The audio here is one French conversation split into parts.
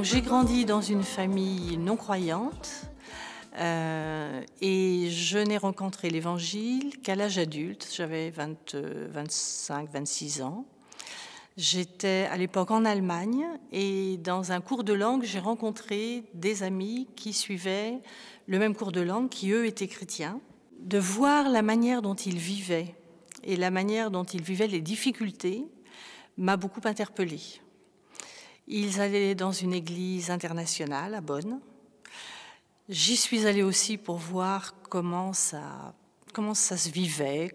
j'ai grandi dans une famille non croyante et je n'ai rencontré l'Évangile qu'à l'âge adulte. J'avais 25, 26 ans. J'étais à l'époque en Allemagne et dans un cours de langue, j'ai rencontré des amis qui suivaient le même cours de langue, qui eux étaient chrétiens. De voir la manière dont ils vivaient et la manière dont ils vivaient les difficultés m'a beaucoup interpellée. Ils allaient dans une église internationale à Bonn. J'y suis allée aussi pour voir comment ça se vivait,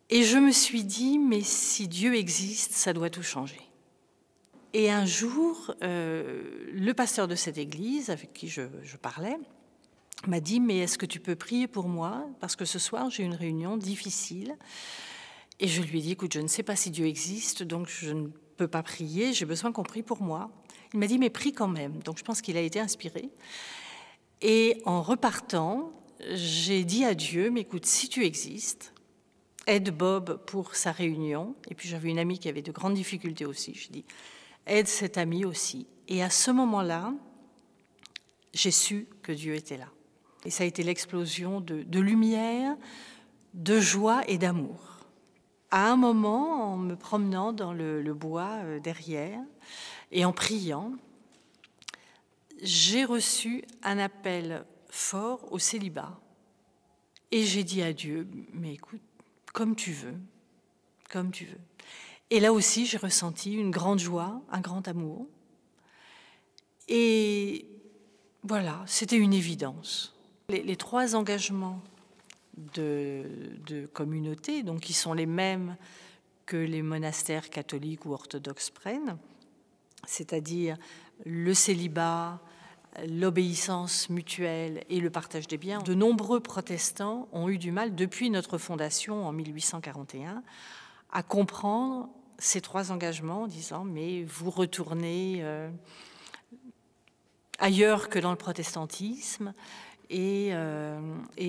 Et je me suis dit, mais si Dieu existe, ça doit tout changer. Et un jour, le pasteur de cette église, avec qui je parlais, m'a dit, mais est-ce que tu peux prier pour moi? Parce que ce soir, j'ai une réunion difficile. Et je lui ai dit, écoute, je ne sais pas si Dieu existe, donc je ne peux pas prier, j'ai besoin qu'on prie pour moi. Il m'a dit, mais prie quand même. Donc je pense qu'il a été inspiré. Et en repartant, j'ai dit à Dieu, mais écoute, si tu existes, aide Bob pour sa réunion. Et puis j'avais une amie qui avait de grandes difficultés aussi. Je dis, aide cette amie aussi. Et à ce moment-là, j'ai su que Dieu était là. Et ça a été l'explosion de lumière, de joie et d'amour. À un moment, en me promenant dans le bois derrière et en priant, j'ai reçu un appel fort au célibat. Et j'ai dit à Dieu, mais écoute, comme tu veux, comme tu veux. Et là aussi, j'ai ressenti une grande joie, un grand amour. Et voilà, c'était une évidence. Les trois engagements de communauté, donc qui sont les mêmes que les monastères catholiques ou orthodoxes prennent, c'est-à-dire le célibat, l'obéissance mutuelle et le partage des biens. De nombreux protestants ont eu du mal, depuis notre fondation en 1841, à comprendre ces trois engagements en disant « mais vous retournez ailleurs que dans le protestantisme ». Et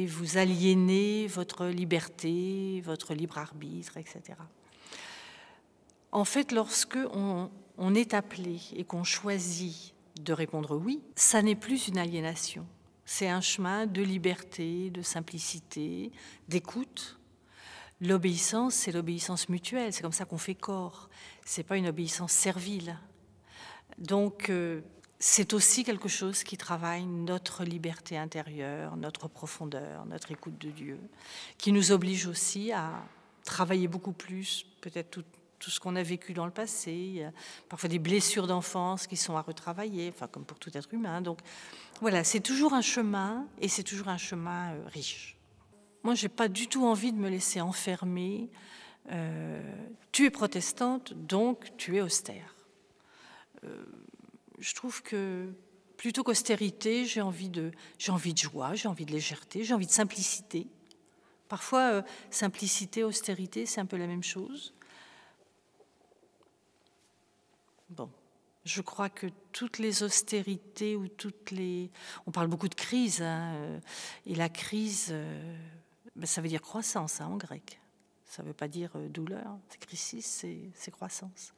vous aliénez votre liberté, votre libre arbitre, etc. En fait, lorsque on est appelé et qu'on choisit de répondre oui, ça n'est plus une aliénation. C'est un chemin de liberté, de simplicité, d'écoute. L'obéissance, c'est l'obéissance mutuelle. C'est comme ça qu'on fait corps. C'est pas une obéissance servile. Donc, c'est aussi quelque chose qui travaille notre liberté intérieure, notre profondeur, notre écoute de Dieu, qui nous oblige aussi à travailler beaucoup plus, peut-être tout ce qu'on a vécu dans le passé, parfois des blessures d'enfance qui sont à retravailler, enfin comme pour tout être humain. Donc voilà, c'est toujours un chemin, et c'est toujours un chemin riche. Moi, j'ai pas du tout envie de me laisser enfermer. Tu es protestante, donc tu es austère. Je trouve que plutôt qu'austérité, j'ai envie de joie, j'ai envie de légèreté, j'ai envie de simplicité. Parfois, simplicité, austérité, c'est un peu la même chose. Bon, je crois que toutes les austérités ou on parle beaucoup de crise, hein, et la crise, ça veut dire croissance en grec. Ça ne veut pas dire douleur. Crisis, c'est croissance.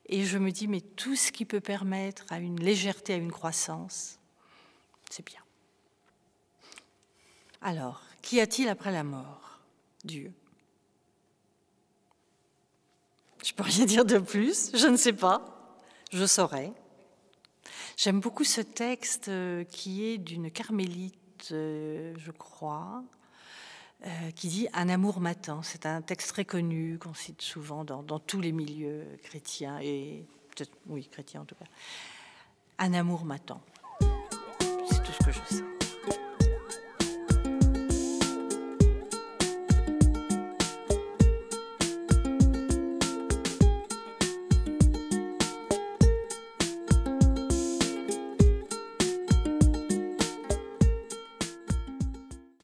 Et je me dis, mais tout ce qui peut permettre à une légèreté, à une croissance, c'est bien. Alors, qu'y a-t-il après la mort? Dieu. Je ne peux rien dire de plus, je ne sais pas, je saurai. J'aime beaucoup ce texte qui est d'une carmélite, je crois, qui dit « Un amour m'attend ». C'est un texte très connu qu'on cite souvent dans tous les milieux chrétiens, et peut-être, oui, chrétiens en tout cas. « Un amour m'attend ». C'est tout ce que je sais.